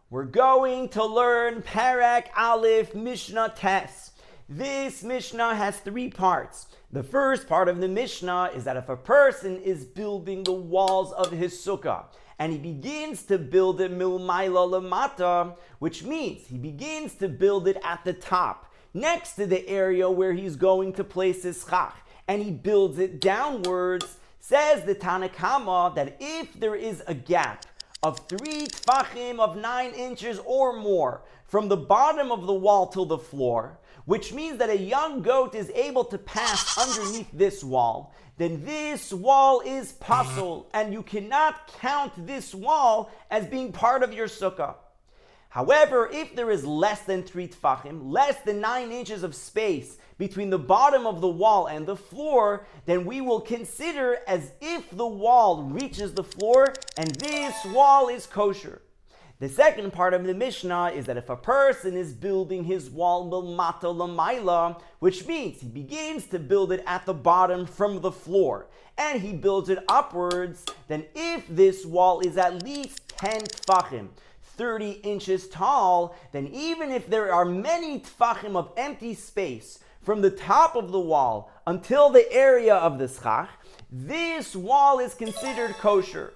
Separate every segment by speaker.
Speaker 1: We're going to learn Perek Aleph Mishnah Tes. This Mishnah has three parts. The first part of the Mishnah is that if a person is building the walls of his Sukkah, and he begins to build it milmayla lamata, which means he begins to build it at the top, next to the area where he's going to place his schach, and he builds it downwards, says the Tanna Kama that if there is a gap of 3 tfachim of 9 inches or more from the bottom of the wall till the floor, which means that a young goat is able to pass underneath this wall, then this wall is pasul, and you cannot count this wall as being part of your sukkah. However, if there is less than 3 tfachim, less than 9 inches of space between the bottom of the wall and the floor, then we will consider as if the wall reaches the floor and this wall is kosher. The second part of the Mishnah is that if a person is building his wall milmata lamayla, which means he begins to build it at the bottom from the floor, and he builds it upwards, then if this wall is at least 10 tfachim, 30 inches tall, then even if there are many tfachim of empty space from the top of the wall until the area of the schach, this wall is considered kosher.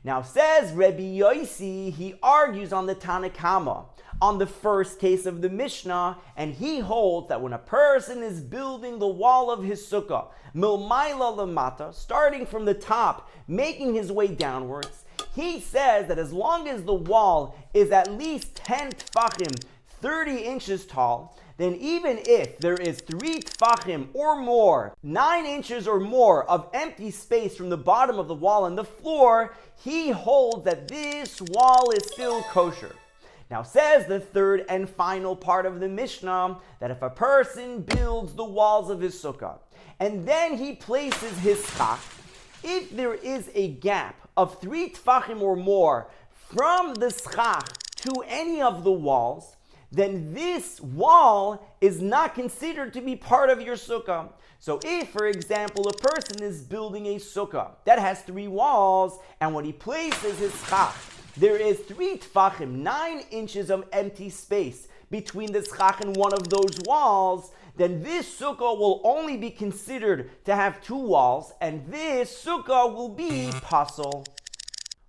Speaker 1: Now says Rabbi Yosi, he argues on the Tanna Kama, on the first case of the Mishnah, and he holds that when a person is building the wall of his sukkah, milmayla lamata, starting from the top, making his way downwards, he says that as long as the wall is at least 10 tfachim, 30 inches tall, then even if there is 3 tfachim or more, 9 inches or more of empty space from the bottom of the wall and the floor, he holds that this wall is still kosher. Now says the third and final part of the Mishnah that if a person builds the walls of his sukkah and then he places his schach, if there is a gap of 3 tfachim or more from the schach to any of the walls, then this wall is not considered to be part of your sukkah. So if, for example, a person is building a sukkah that has 3 walls, and when he places his schach, there is 3 tfachim, 9 inches of empty space between the schach and one of those walls, then this sukkah will only be considered to have 2 walls, and this sukkah will be pasul.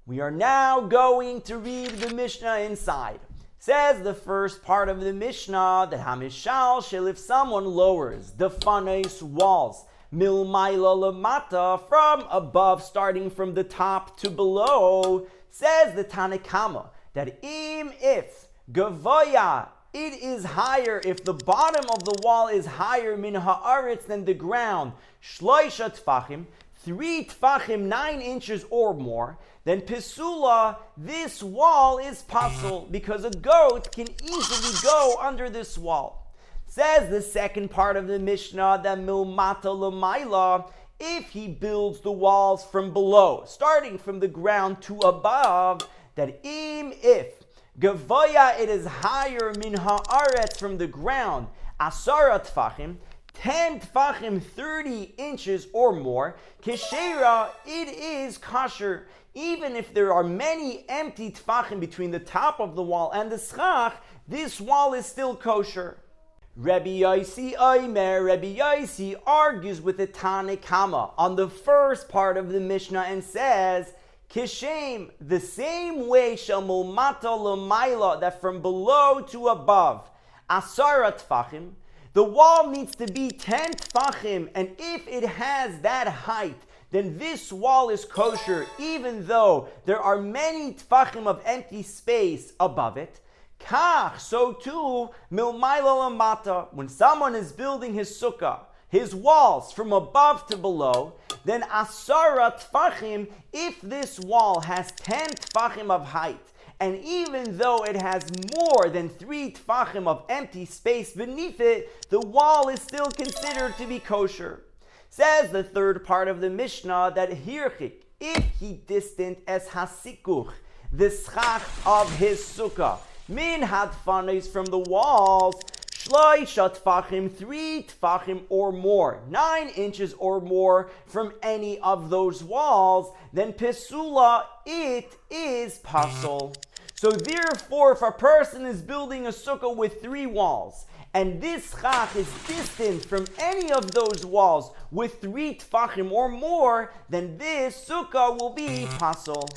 Speaker 1: We are now going to read the Mishnah inside. Says the first part of the Mishnah that Hamishal shall, if someone lowers the fanais walls milmayla lamata, from above, starting from the top to below, says the Tanna Kama that if gavoya, it is higher, if the bottom of the wall is higher min haaretz than the ground, shloisha tfachim, 3 tfachim, 9 inches or more, then pisula, this wall is pasul, because a goat can easily go under this wall. Says the second part of the Mishnah that milmata lamayla, if he builds the walls from below, starting from the ground to above, that if gavoya, it is higher min haaretz, from the ground, asara tfachim, 10 tfachim, 30 inches or more, keshera, it is kosher. Even if there are many empty tfachim between the top of the wall and the schach, this wall is still kosher. Rabbi Yosi Omer, Rabbi Yosi argues with the Tanna Kama on the first part of the Mishnah and says, Kishem, the same way shel mulmata lamayla, that from below to above, asara tfachim, the wall needs to be 10 tfachim, and if it has that height, then this wall is kosher, even though there are many tfachim of empty space above it. Kach, so too, milmayla lamata, when someone is building his sukkah, his walls from above to below, then asara tfachim, if this wall has 10 tfachim of height, and even though it has more than 3 tfachim of empty space beneath it, the wall is still considered to be kosher. Says the third part of the Mishnah that hirchik, if he distant as hasikuch, the schach of his sukkah, min hadfanis, from the walls, shloisha tfachim, 3 tfachim or more, 9 inches or more from any of those walls, then pisula, it is pasul. So therefore, if a person is building a sukkah with 3 walls, and this chach is distant from any of those walls with 3 tfachim or more, then this sukkah will be pasul.